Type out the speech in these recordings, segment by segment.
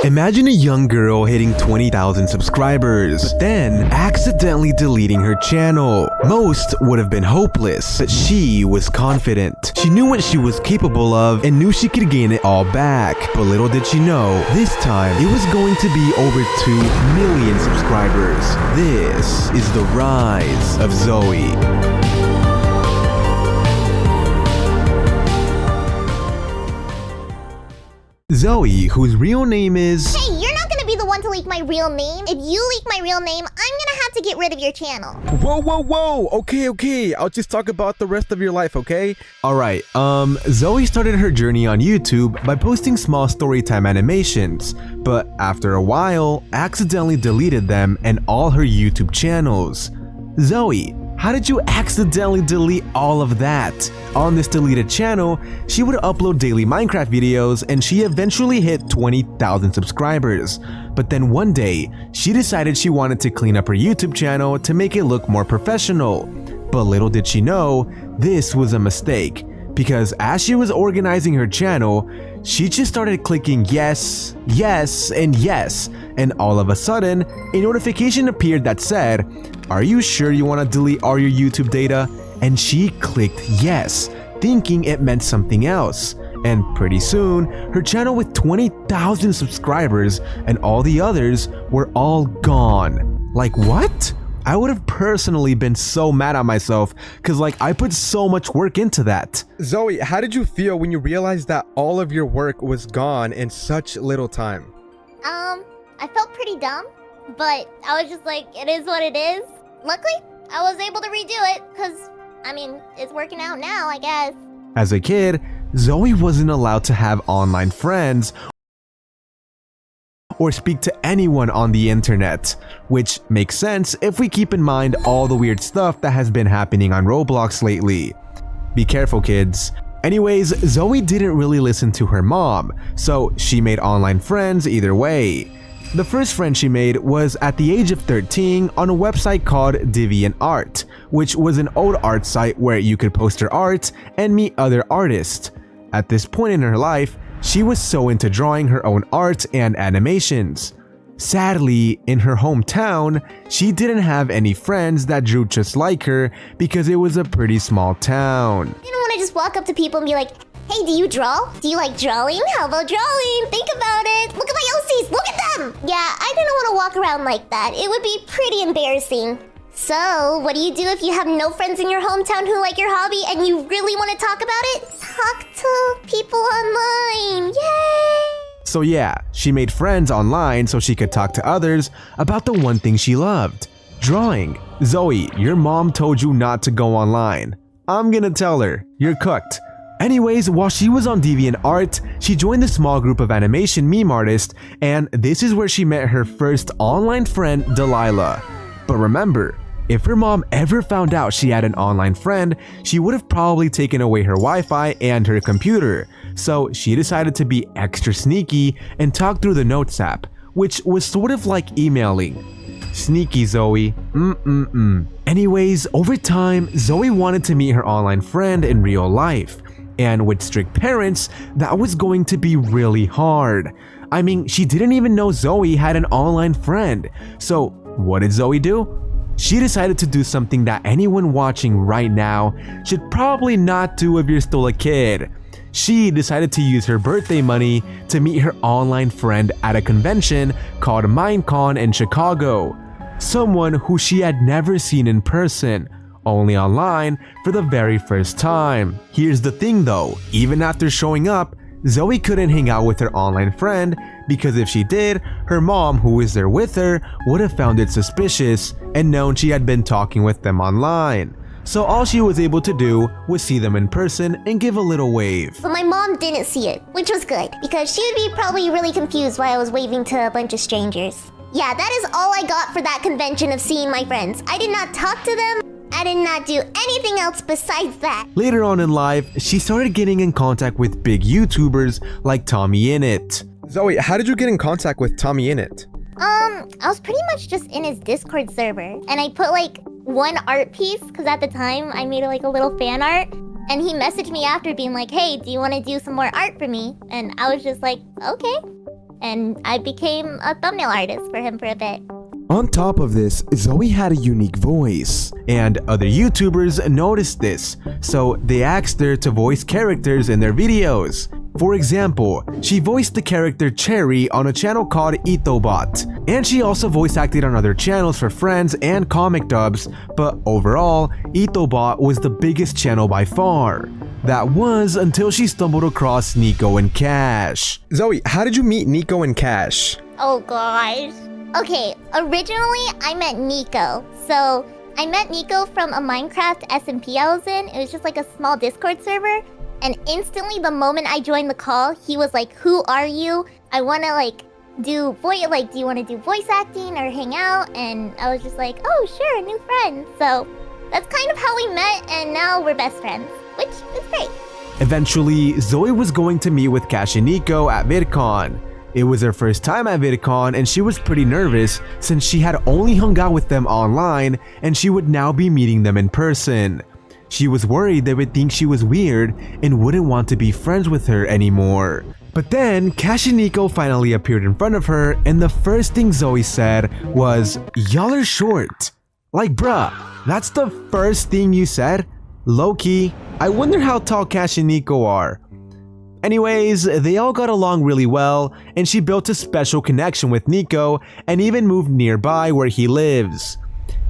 Imagine a young girl hitting 20,000 subscribers, but then accidentally deleting her channel. Most would have been hopeless, but she was confident. She knew what she was capable of and knew she could gain it all back. But little did she know, this time it was going to be over 2 million subscribers. This is the rise of ZOEY. ZOEY, whose real name is... Hey, you're not gonna be the one to leak my real name. If you leak my real name, I'm gonna have to get rid of your channel. Whoa. Okay. I'll just talk about the rest of your life, okay? Alright, ZOEY started her journey on YouTube by posting small storytime animations, but after a while, accidentally deleted them and all her YouTube channels. ZOEY, how did you accidentally delete all of that? On this deleted channel, she would upload daily Minecraft videos and she eventually hit 20,000 subscribers. But then one day, she decided she wanted to clean up her YouTube channel to make it look more professional. But little did she know, this was a mistake. Because as she was organizing her channel, she just started clicking yes, and all of a sudden, a notification appeared that said, "Are you sure you want to delete all your YouTube data?" And she clicked yes, thinking it meant something else. And pretty soon, her channel with 20,000 subscribers and all the others were all gone. Like what? I would have personally been so mad at myself because I put so much work into that. ZOEY, how did you feel when you realized that all of your work was gone in such little time? I felt pretty dumb, but I was just like, it is what it is. Luckily, I was able to redo it because, it's working out now, I guess. As a kid, ZOEY wasn't allowed to have online friends or speak to anyone on the internet, which makes sense if we keep in mind all the weird stuff that has been happening on Roblox lately. Be careful, kids. Anyways, ZOEY didn't really listen to her mom, so she made online friends either way. The first friend she made was at the age of 13 on a website called DeviantArt, which was an old art site where you could post your art and meet other artists. At this point in her life, she was so into drawing her own art and animations. Sadly, in her hometown, she didn't have any friends that drew just like her because it was a pretty small town. You don't want to just walk up to people and be like, "Hey, do you draw? Do you like drawing? How about drawing? Think about it. Look at my OCs. Look at them." Yeah, I didn't want to walk around like that. It would be pretty embarrassing. So, what do you do if you have no friends in your hometown who like your hobby and you really want to talk about it? Talk to people online. Yay! So yeah, she made friends online so she could talk to others about the one thing she loved, drawing. ZOEY, your mom told you not to go online. I'm gonna tell her, you're cooked. Anyways, while she was on DeviantArt, she joined the small group of animation meme artists, and this is where she met her first online friend, Delilah. But remember, if her mom ever found out she had an online friend, she would have probably taken away her Wi-Fi and her computer. So she decided to be extra sneaky and talk through the Notes app, which was sort of like emailing. Sneaky, ZOEY. Anyways, over time, ZOEY wanted to meet her online friend in real life. And with strict parents, that was going to be really hard. She didn't even know ZOEY had an online friend. So what did ZOEY do? She decided to do something that anyone watching right now should probably not do if you're still a kid. She decided to use her birthday money to meet her online friend at a convention called Minecon in Chicago. Someone who she had never seen in person, only online for the very first time. Here's the thing though, even after showing up, ZOEY couldn't hang out with her online friend because if she did, her mom, who was there with her, would have found it suspicious and known she had been talking with them online. So all she was able to do was see them in person and give a little wave. But my mom didn't see it, which was good, because she would be probably really confused why I was waving to a bunch of strangers. Yeah, that is all I got for that convention of seeing my friends. I did not talk to them. I did not do anything else besides that. Later on in life, she started getting in contact with big YouTubers like TommyInnit. ZOEY, how did you get in contact with TommyInnit? I was pretty much just in his Discord server, and I put one art piece, because at the time I made a little fan art, and he messaged me after being like, "Hey, do you want to do some more art for me?" And I was just like, okay. and I became a thumbnail artist for him for a bit. On top of this, ZOEY had a unique voice, and other YouTubers noticed this, so they asked her to voice characters in their videos. For example, she voiced the character Cherry on a channel called Itobot, and she also voice acted on other channels for Friends and comic dubs, but overall, Itobot was the biggest channel by far. That was until she stumbled across Nico and Cash. Zoe, how did you meet Nico and Cash? Oh gosh. Okay, originally I met Nico. So I met Nico from a Minecraft SMP I was in. It was just like a small Discord server. And instantly the moment I joined the call, he was like, "Who are you? I wanna do you wanna do voice acting or hang out?" And I was just like, "Oh sure, a new friend." So that's kind of how we met, and now we're best friends, which is great. Eventually, ZOEY was going to meet with Cash and Nico at VidCon. It was her first time at VidCon and she was pretty nervous since she had only hung out with them online and she would now be meeting them in person. She was worried they would think she was weird and wouldn't want to be friends with her anymore. But then, Cash and Nico finally appeared in front of her and the first thing ZOEY said was, "Y'all are short." Like bruh, that's the first thing you said? Low-key, I wonder how tall Cash and Nico are. Anyways, they all got along really well, and she built a special connection with Nico and even moved nearby where he lives.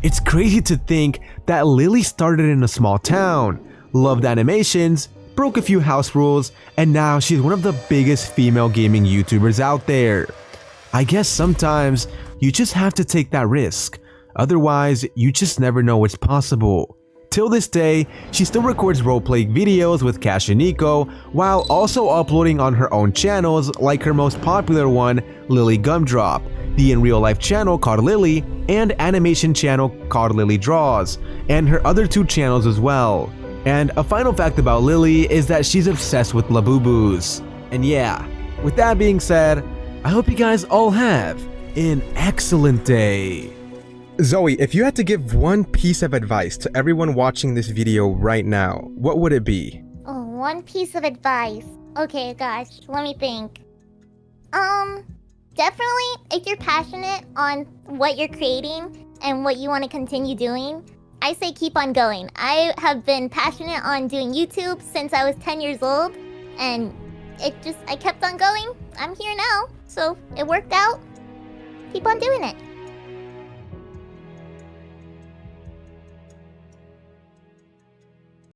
It's crazy to think that Lily started in a small town, loved animations, broke a few house rules, and now she's one of the biggest female gaming YouTubers out there. I guess sometimes you just have to take that risk, otherwise you just never know what's possible. Till this day, she still records roleplay videos with Cash and Nico while also uploading on her own channels like her most popular one, Lily Gumdrop, the in real life channel called Lily, and animation channel called Lily Draws, and her other two channels as well. And a final fact about Lily is that she's obsessed with Labubus. And yeah, with that being said, I hope you guys all have an excellent day. Zoe, if you had to give one piece of advice to everyone watching this video right now, what would it be? Oh, one piece of advice. Okay, gosh, let me think. Definitely, if you're passionate on what you're creating and what you want to continue doing, I say keep on going. I have been passionate on doing YouTube since I was 10 years old, and I kept on going. I'm here now, so it worked out. Keep on doing it.